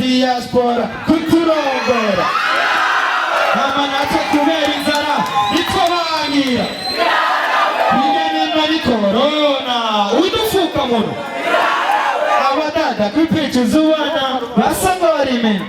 diaspora kuturongora amanata kubera inzara niko bangira ni corona udufuka muno abadada kwipica zuwana basangorime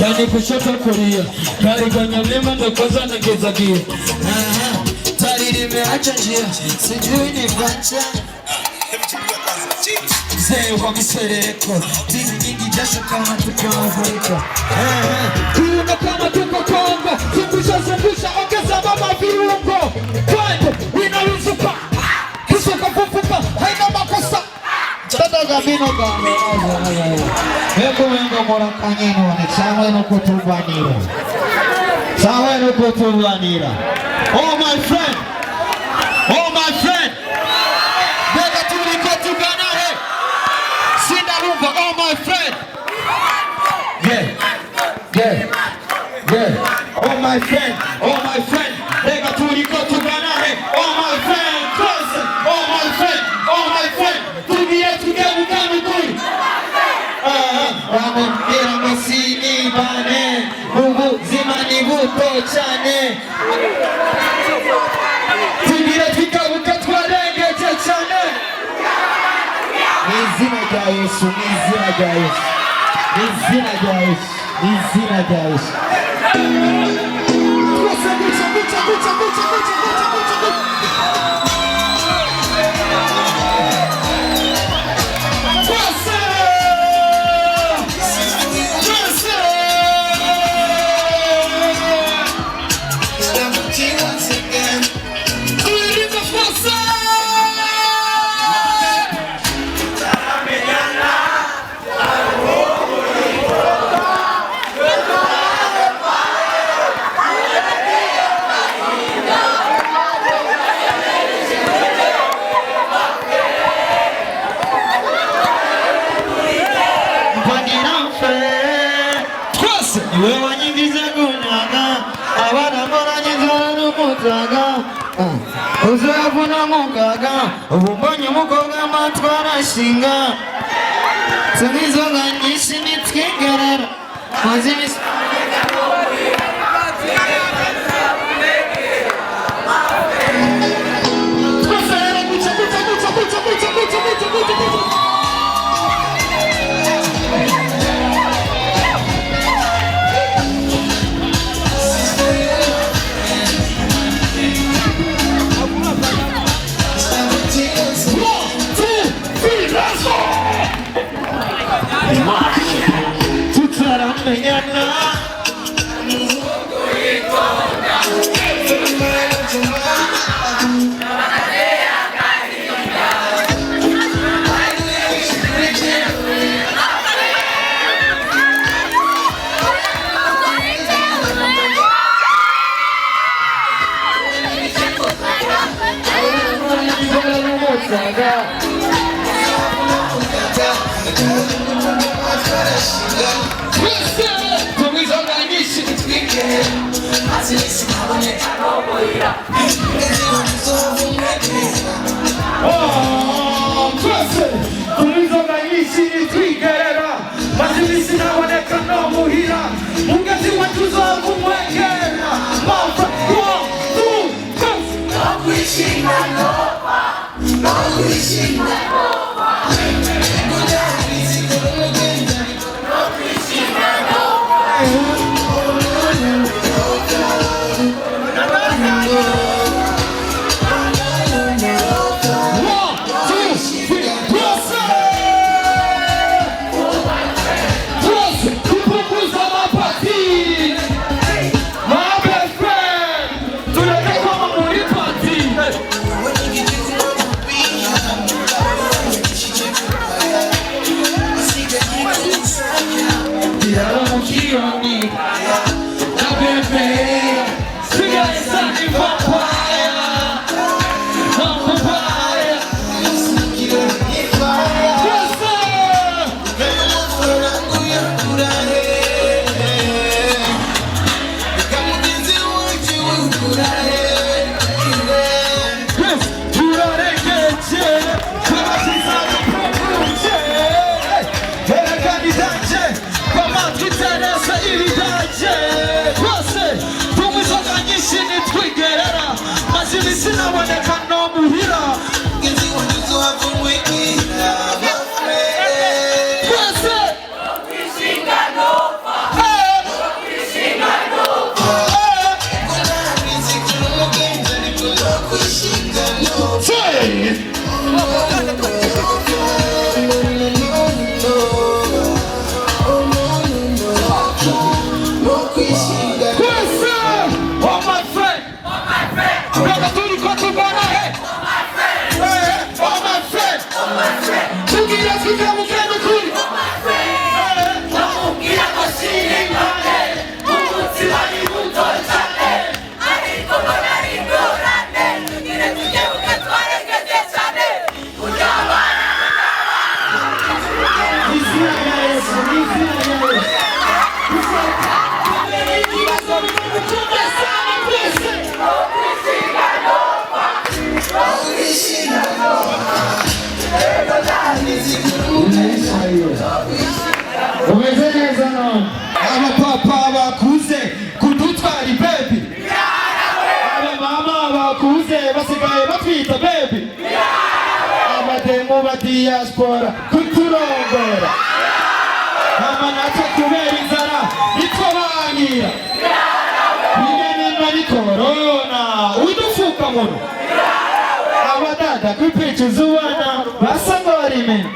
Yani kushoto kulia kariganya mlima ndo kwanza nagezagia tari limeacha njia sijui ni vancha mzee wa misereko tizi nyingi jasho kama tuko Afrika kuuna kama tuko Kongo zungusha ongeza mama viungo kwende inaruzuka kusuka fufuka haina makosa tata gabino gano Eko mora kanyeno wane sawe no kutubanira Oh my friend Bega turiko tugana he Sinda rumba oh my friend Yeah Oh my friend Bega turiko tugana he Oh my friend close Oh my friend Tugia mukami kuri Ramo masini bane Bubu zimani buto chane Tugira tukabuka twarengeje chane Nizina rya Yesu Wewe nyingize kunaga abana mora nyizana mutaga uzavuna mugaga ubonye mukoga matwara shinga Sangiza ganyishi nitwigerera mazimi Mas ele ensinava a neca não morrer. Nunca se mantuzou algum moleque. Abapapa bakuze kudutwara baby, abamama bakuze basigaye batwita baby, abademu ba diaspora kuturongora, amanata kubera inzara nitwabangira, ni corona udufuka muno, abadada kwipicuza ubona basangorime.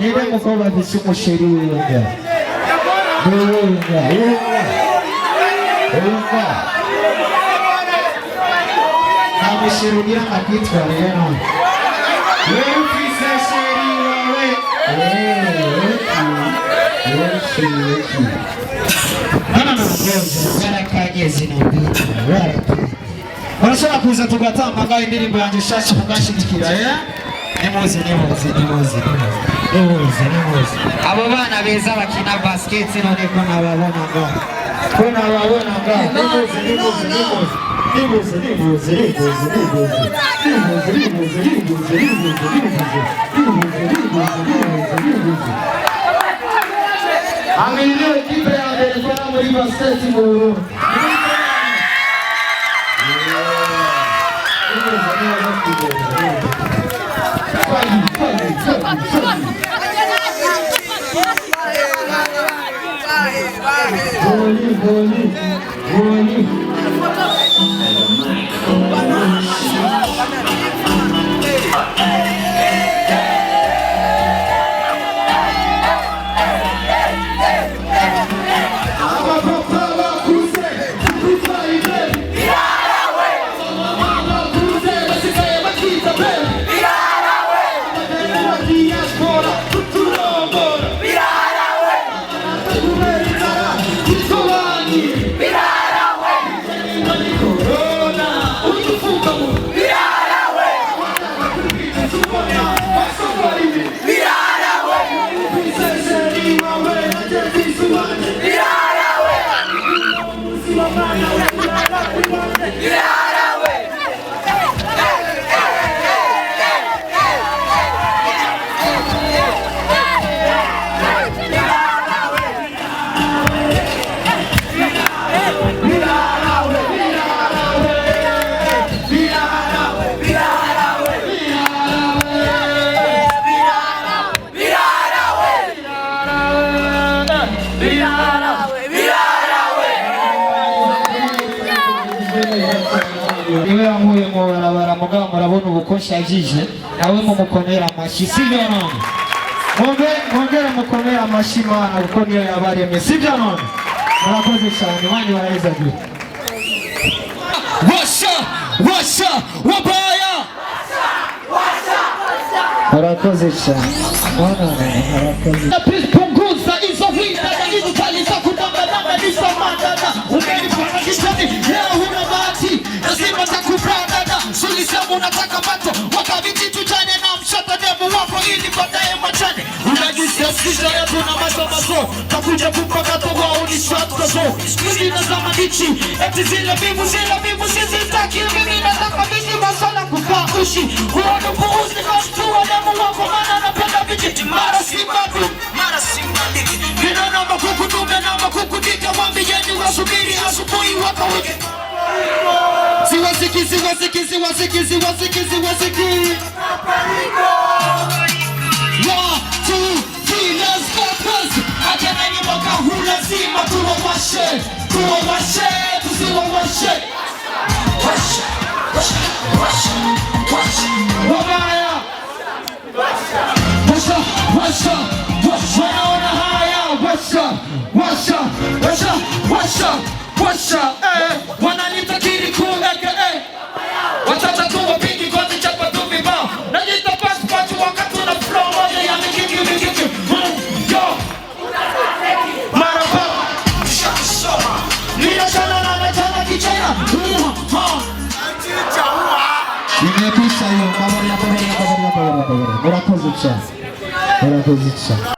Nire mukoba bisi umusheri w'inga nta musheri ugira akakwitwara rero wewe ufise sheri wawe barakageze nabwite barashobora kuza tugatamba ngaho indirimbo yanjye shasha mugashigikira nimuzi abo bana beza bakina basket none ko nababona Amilio equipe ya Venezuela muri basket mu BIRAHARAWE mugabo murabona ubukoshi ajije nawe mumukomera amashi sivyo none mwongere mukomera amashi Imana kuko niyo yabaremye sivyo none murakoze cyane mani baraheza gute washa wabaya murakoze cyane murakoze punguza hizo vita na hizo tali za kudanganya hizo mandana umenifanya kishani leo huna bahati lazima takupanda sulisema unataka mato wakabiti tujane na mshata demu wako ili baadaye machane unajisiasisha yetu na mazo takuja kupaka togo ni shot kazo mimi nazama dichi eti zile bibu sizitaki mimi nataka bichi masala kukaa ushi uone kuuzi na mtua demu wako mana napenda vijiti mara simba diki nina namba kukudume namba kukudika wambi yeni wasubiri asubuhi waka wiki siwasiki 1, 2, 3, let's go cause ajana ni mwaka huu lazima tuwawashe tusiwawashe wabaya washa wanaona haya washa wananita KIRIKOU watata tu wapingi kozi chapa tu vibao najita passport wakati una flow moja ya mikiki yo maraba nina chana kichena nimekusa hiyo murakoze cyane